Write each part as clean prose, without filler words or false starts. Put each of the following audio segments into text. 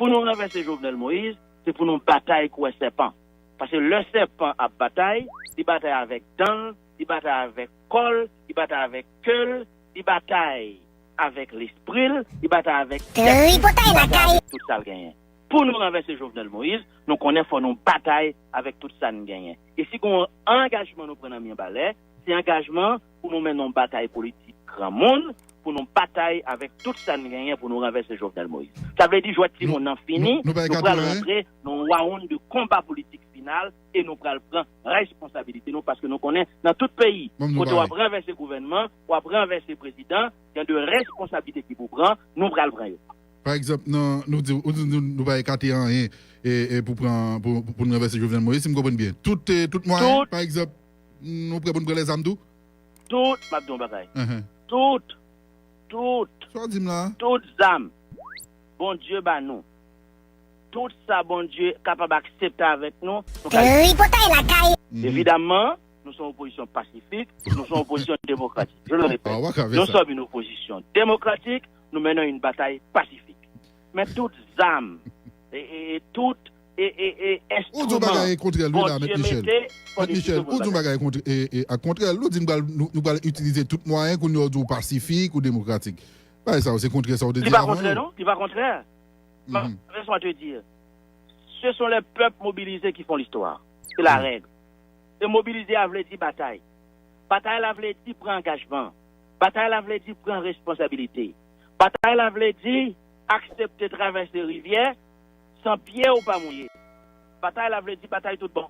Pour nous renverser Jovenel Moïse, c'est pour nous bataille contre le serpent. Parce que le serpent a bataille, il bataille avec dents, il bataille avec col, il bataille avec queue, il bataille avec l'esprit, il bataille avec tout ça le gagne. Pour nous renverser Jovenel Moïse, nous connaissons nos batailles avec tout ça nous gagne. Et si on engagement nous prenons bien balai, c'est engagement pour nous mener une bataille politique grand monde, pour nous bataille avec tout ça nous gagne pour nous renverser Jovenel Moïse. Ça veut dire jouer Timon en fini, nous allons rentrer dans un round de combat politique final et nous allons prendre responsabilité nous parce que nous connaissons dans tout pays quand on va renverser le gouvernement, on va renverser le président, il y a de responsabilités qui vous prend, nous allons prendre. Par exemple, nous allons écarter et pour nous renverser Jovenel Moïse, si vous comprenez bien. Tout moyen, par exemple, nous allons prendre les âmes. Tout, Mabdon Bagay. Toutes âmes, bon Dieu, bah nous. Tout ça, bon Dieu, capable d'accepter avec nous. Évidemment, nous sommes en opposition pacifique, nous sommes en opposition démocratique. Je le répète. Nous sommes une opposition démocratique, nous menons une bataille pacifique. Mais toutes âmes et toutes instruments. Michel, où tu vas contre elle, nous allons utiliser tout moyen qu'on nous pacifique ou démocratique. Pas ça, c'est contre ça. Il va contre non? Il va contre elle. Laisse-moi te dire, ce sont les peuples mobilisés qui font l'histoire. C'est la règle. Et mobiliser a voulu dire bataille. Bataille a voulu dire prendre engagement. Bataille a voulu dire prendre responsabilité. Bataille a voulu dire accepter de traverser les rivières sans pied ou pas mouillé. Bataille a voulu dire bataille tout bon.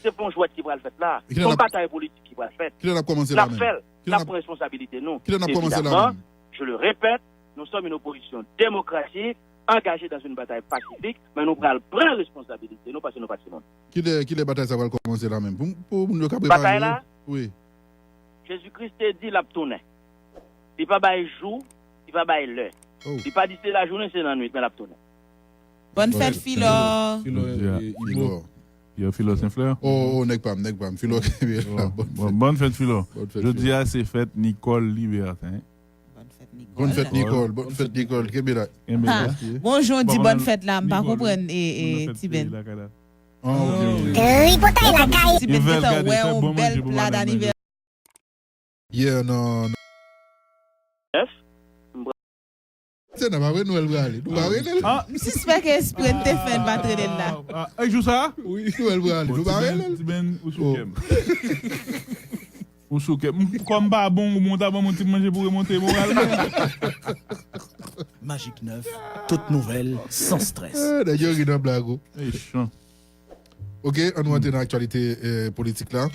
C'est pour un choix qui va le faire là. C'est une bataille politique qui va le faire. Qui l'a commencé là même? La responsabilité, non. Qui l'a commencé là même? Je le répète, nous sommes une opposition démocratique, engagée dans une bataille pacifique, mais nous prenons prendre responsabilité, nous parce que nous participons. Qui les batailles ça va commencer là même? Pour nous préparer. Bataille là? Oui. Jésus-Christ dit la tourner. Il va pas jour, il va pas l'heure. Il pas dit c'est la journée, c'est la nuit, mais la tourner. Bonne fête, Philo. Philo Saint-Fleur. Oh, n'est pas. Philo. Bonne fête, Philo. Je dis à c'est fête Nicole Libertin. Bonne fête, Nicole. Bonjour, dis bonne fête là. Pas comprendre et Tiben. Tiben, belle plat d'anniversaire. Yeah, non. C'est pas vrai, nous allons aller. Je suspecte que Sprint te fait battre là. Ah, il joue ça? Oui, nous allons aller. Nous allons aller. Ou soukem. Comme pas bon, ou monter bon, manger pour remonter moral. Magique 9, toute nouvelle, sans stress. D'ailleurs, il y a une blague. Ok, on va entrer dans l'actualité politique là.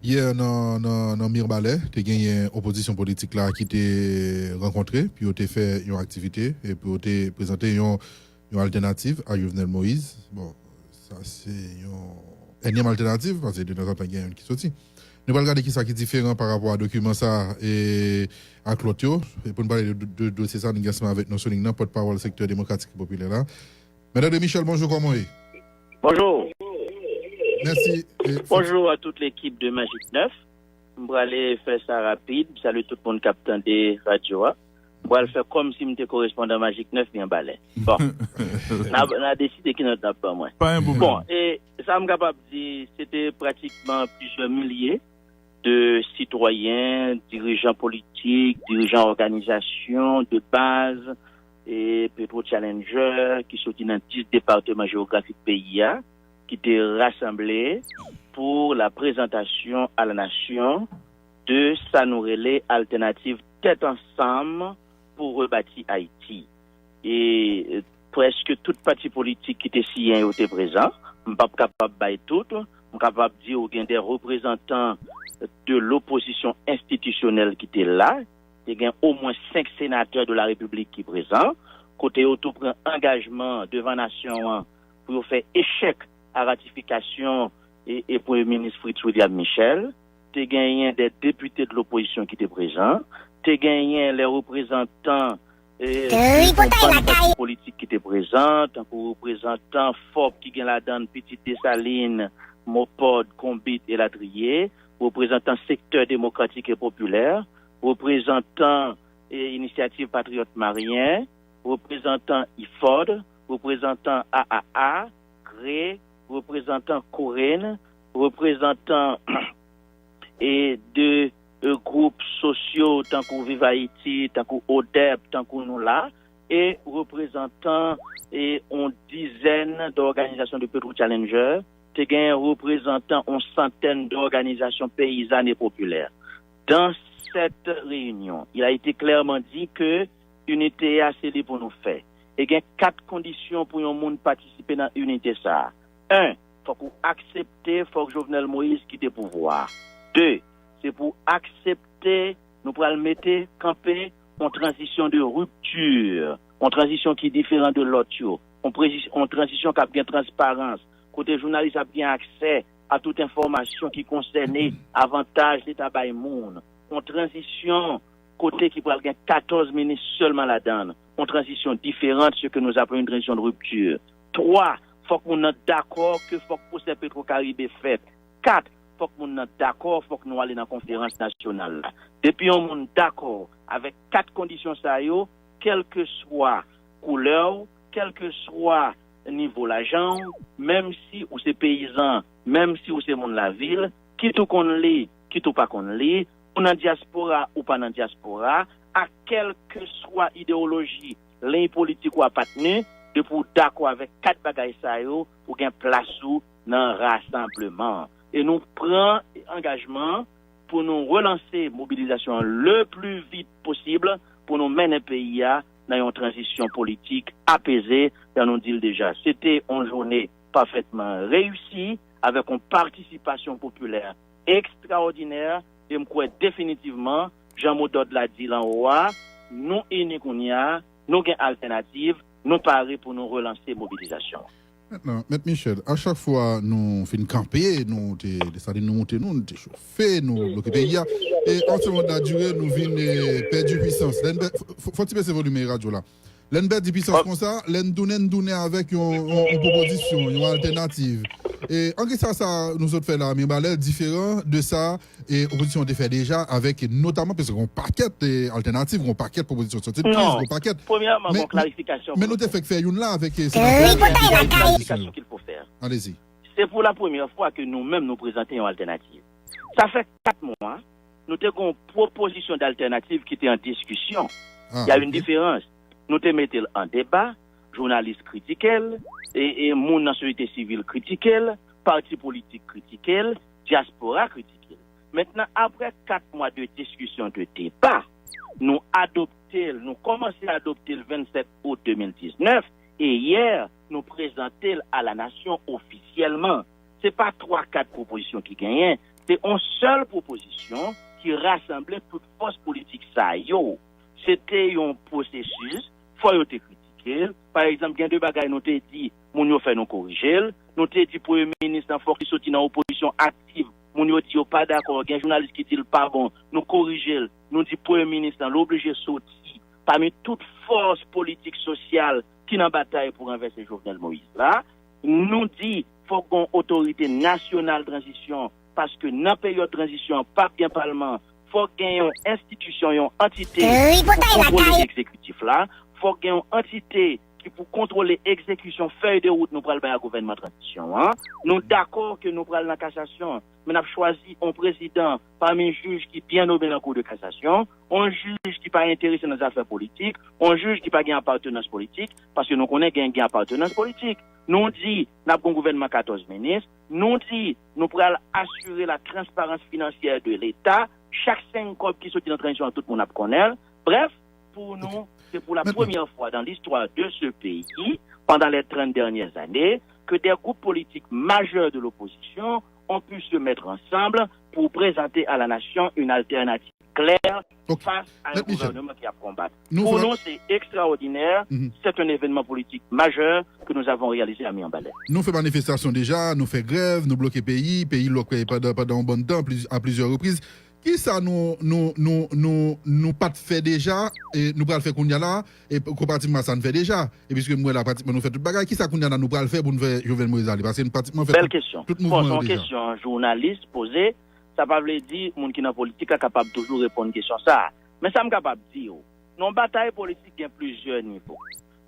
Hier, dans Mirbalais, tu as gagné une opposition politique là qui t'a rencontré, puis tu as fait une activité, et puis tu as présenté une alternative à Jovenel Moïse. Bon, ça c'est une énième alternative, parce que de temps en temps, il y a une qui sortit. Nous allons regarder qui est différent par rapport à document ça et à Clotio. Et pour nous parler de dossier ça, nous sommes avec nos soulignants, porte-parole secteur démocratique et populaire là. Madame de Michel, bonjour, comment est-ce? Bonjour. Merci. Bonjour à toute l'équipe de Magique 9. Je vais aller faire ça rapide. Salut tout le monde captant des radios. Je vais le faire comme si je correspondant à Magique 9 bien balai. Bon. On a décidé qu'il n'y en a pas moins. Pas un problème. Bon, et ça me capable de dire c'était pratiquement plusieurs milliers de citoyens, dirigeants politiques, dirigeants d'organisations de base et Petro Challenger qui sont dans 10 départements géographiques pays qui étaient rassemblés pour la présentation à la nation de Sanourele alternative tête ensemble pour rebâtir Haïti. Et presque toute partie politique qui était si était présent, je ne suis pas capable de tout, je suis capable de dire qu'il y a des représentants de l'opposition institutionnelle qui étaient là, il y a au moins 5 sénateurs de la République qui sont présents, côté auto prend engagement devant la nation pour faire échec à ratification et Premier ministre Fritz William Michel, tu gagné des députés de l'opposition qui étaient présents, tu gagné les représentants politiques qui étaient présents, tant que représentants FOP qui gagnent la donne Petite Dessaline, Mopod, Combit et Ladrier, représentants secteur démocratique et populaire, représentants Initiative Patriote Marien, représentant IFOD, représentant AAA, GRE, représentant Coren, représentant et de groupes sociaux tant que Viva Haïti, tant que ODEP, tant que nous là, et représentant et une dizaine d'organisations de Petro Challenger, te gagne représentant une centaine d'organisations paysannes et populaires. Dans cette réunion, il a été clairement dit que l'unité est assez libre pour nous faire. Et il y a 4 conditions pour un monde participer dans l'unité ça. 1, faut qu'on accepte, faut que Jovenel Moïse quitte le pouvoir. 2, c'est pour accepter, nous pourrons le mettre camper en transition de rupture, en transition qui est différente de l'autre, en transition qui a bien transparence, côté journaliste a bien accès à toute information qui concerne avantage l'État by monde, en transition côté qui pourra gagner 14 ministres seulement là-dedans, en transition différente, ce que nous appelons une transition de rupture. 3, faut qu'on soit d'accord que faut que procès Petro-Caribé fait. 4, faut qu'on soit d'accord, faut que nous allions dans la conférence nationale. Depuis on est d'accord avec 4 conditions ça yo, quelle que soit couleur, quel que soit niveau l'argent, même si ou c'est paysan, même si ou c'est monde la ville, qui tout qu'on lit, qui tout pas qu'on lit, ou dans diaspora ou pas dans diaspora, à quelle que soit idéologie, l'un politique ou appartenu, de pour d'accord avec 4 bagages ça yo, pour gain place ou dans rassemblement. Et nous prenons engagement pour nous relancer mobilisation le plus vite possible pour nous mener le pays à dans une transition politique apaisée, dans nous dit déjà. C'était une journée parfaitement réussie, avec une participation populaire extraordinaire, et je crois définitivement, Jean-Maudod l'a dit là haut, nous uniques, nous avons une alternative, nous parons pour nous relancer la mobilisation. Maintenant, M. Michel, à chaque fois nous faisons camper, nous monter, nous chauffer, nous bloquer pays. Et en ce moment de la durée, nous venons perdre puissance. Faut-il baisser le volume radio là? L'en perd de puissance comme ça, l'en donne avec une proposition, une alternative. Et en quelque sorte, ça nous autres fait là, mais balai différent de ça, et opposition de fait déjà avec notamment parce qu'on paquet d'alternatives, on paquet de propositions sorties de crise, on paquet. Premièrement, mon clarification. Mais nous t'ai fait faire une là avec clarification qu'il faut faire. Allez-y. C'est pour la première fois que nous-mêmes nous présentons une alternative. Ça fait 4 mois, nous avons une proposition d'alternative qui était en discussion. Il y a une différence. Nous te mettons en débat, journalistes critiquent, et monde dans la société civile critique, parti politique critique, diaspora critique. Maintenant, après 4 mois de discussion, de débat, nous commençons à adopter le 27 août 2019, et hier, nous présentons à la nation officiellement. Ce n'est pas 3-4 propositions qui gagnent, c'est une seule proposition qui rassemblait toute force politique. C'était un processus, il faut être critiqué. Par exemple, il y a 2 bagages, nous avons dit, nous fait nous corriger. Nous avons dit, Premier ministre, il faut qu'il sorte dans l'opposition active. Nous avons dit, pas d'accord. Il y a un journaliste qui dit, pas bon, nous corriger. Nous dit, Premier ministre, l'obligé de sortir parmi toute force politique sociale qui est en bataille pour renverser Jovenel Moïse. Là, nous dit, il faut qu'on autorité nationale de transition, parce que dans la période de transition, pas bien parlement, faut qu'il y ait une institution, une entité pour contrôler l'exécutif là. Faut qu'il y ait une entité qui pour contrôler l'exécution feuille de route nous pral le gouvernement de transition. Nous d'accord que nous pral la cassation, mais nous avons choisi un président parmi les juges qui bien nommé dans la cour de cassation, un juge qui pas intéressé dans les affaires politiques, un juge qui pas gain appartenance politique, parce que nous connaissons gain appartenance politique. Nous dit, nous avons un gouvernement 14 ministres, nous dit, nous pral assurer la transparence financière de l'État. Chaque 5 copes qui sont dans la transition, tout le monde connaît. Bref, pour nous, c'est pour la première fois dans l'histoire de ce pays, pendant les 30 dernières années, que des groupes politiques majeurs de l'opposition ont pu se mettre ensemble pour présenter à la nation une alternative claire face à un gouvernement qui a combattu. Pour nous, c'est extraordinaire. C'est un événement politique majeur que nous avons réalisé à Miambalais. Nous faisons manifestation déjà, nous faisons grève, nous bloquons pays bloqué pendant un bon temps, à plusieurs reprises. Qui ça nous pas fait déjà et nous pas le faire qu'on y a là et comparativement ça nous fait déjà et puisque moi là pratiquement nous fait toute bagarre qui ça qu'on y a là nous pas le faire pour nous faire Jovenel Moïse aller parce que nous pratiquement fait belle question. Bon, une question journaliste posée, ça pas veut dire monde qui dans politique est capable toujours répondre question ça. Mais ça me capable dire Dans la bataille politique, il y a plusieurs niveaux.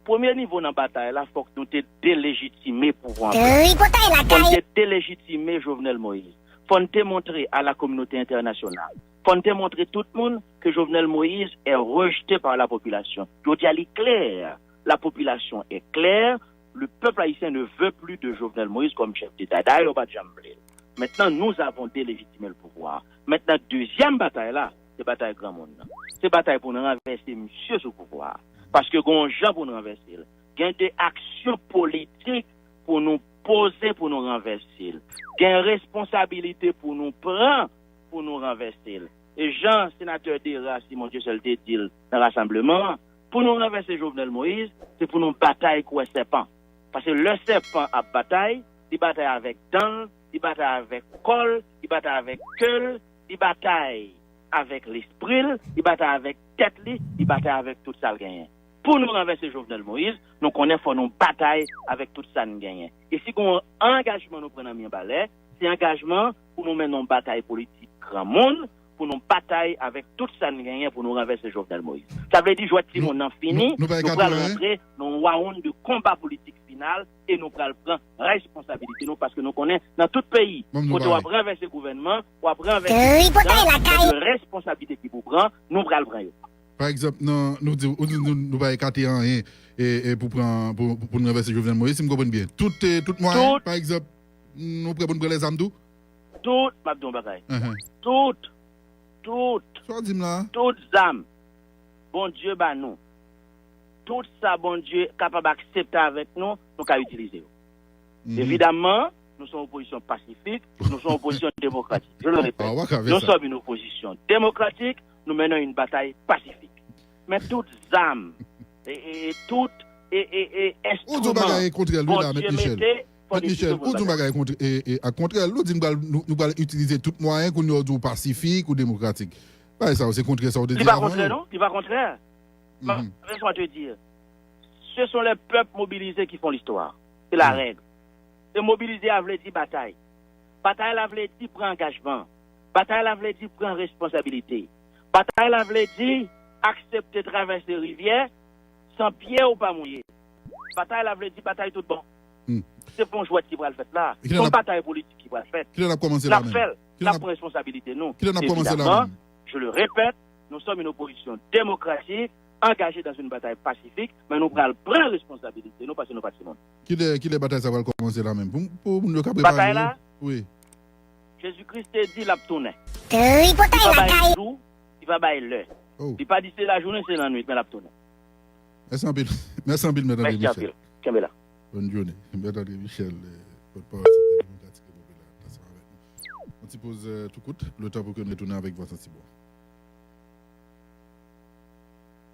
Premier niveau dans la bataille, il faut que nous te délégitimer pouvoir. Il faut te délégitimer Jovenel Moïse. Il faut te montrer à la communauté internationale. Il faut te montrer tout le monde que Jovenel Moïse est rejeté par la population. Je dis à clair, la population est claire. Le peuple haïtien ne veut plus de Jovenel Moïse comme chef d'État. D'ailleurs, pas de jamblé. Maintenant, nous avons délégitimé le pouvoir. Maintenant, deuxième bataille là, c'est bataille grand monde. C'est bataille pour nous renverser monsieur sous pouvoir. Parce que gon gens pour nous renverser. Il y a des actions politiques pour nous poser, pour nous renverser. Il y a une responsabilité pour nous prendre, pour nous renverser. Et Jean, sénateur d'Ira, si mon Dieu seul te dit dans le rassemblement, pour nous renverser Jovenel Moïse, c'est pour nous bataille contre le serpent. Parce que le serpent a bataille, il bataille avec dents, il bataille avec col, il bataille avec queue, il bataille avec l'esprit, il bataille avec tête, il bataille avec tout ça le gagnant. Pour nous renverser Jovenel Moïse, nous connaissons nos batailles avec tout ça nous gagnant. Et si on engagement nous prenons bien balai, c'est engagement pour nous mener en bataille politique grand monde, pour nous bataille avec tout ça nous gagnant pour nous renverser Jovenel Moïse. Ça veut dire jouer mon en fini, nous allons rentrer dans un round de combat politique final et nous allons prendre responsabilité nous parce que nous connaissons dans tout pays quand on va renverser le gouvernement, on va renverser la responsabilité qui vous prend, nous allons prendre. Par exemple, nous nous pas écarter rien et pour nous renverser Jovenel Moïse, si vous comprenez bien. Tout moyen, par exemple, nous prenons pour les armes tout. Tout, Mabdon Bagay. Toutes âmes, bon Dieu, bah nous. Tout ça, bon Dieu, capable d'accepter avec nous, nous qu'à utiliser. Évidemment, nous sommes en opposition pacifique, nous sommes en opposition démocratique. Je le répète. Nous sommes une opposition démocratique, nous menons une bataille pacifique. Mais toutes âmes et toutes instruments, bon Dieu, mettez. Michel, où tu vas contre à contraire, nous allons utiliser tout moyen qu'on nous pacifique ou démocratique. Pas ça, c'est contre ça. Il va contraire, non? Il va contraire. Laisse-moi te dire, ce sont les peuples mobilisés qui font l'histoire. C'est la règle. Et mobiliser a voulu dire bataille. Bataille a voulu dire prendre engagement. Bataille a voulu dire prendre responsabilité. Bataille a voulu dire accepter de traverser les rivières sans pied ou pas mouillé. Bataille a voulu dire bataille tout bon. C'est pour un choix qui va le faire là. C'est une bataille politique qui va le faire. Qui a commencé là? La responsabilité, non. Qui a commencé là? Je le répète, nous sommes une opposition démocratique, engagée dans une bataille pacifique, mais nous prenons prendre responsabilité, nous parce que nous participons. Qui les batailles ça va commencer là même? Pour nous préparer. Bataille là? Oui. Jésus-Christ dit la tourner. Il va bailler le jour, il va bailler l'heure. Il ne pas dire c'est la journée, c'est la nuit, mais la tourner. Merci en pile. Merci en pile, mesdames et messieurs. Merci. Bonne journée. Mesdames et Michel, porte-parole démocratique et populaire. On s'y pose tout court, le temps pour que nous retournions avec votre sensibilité.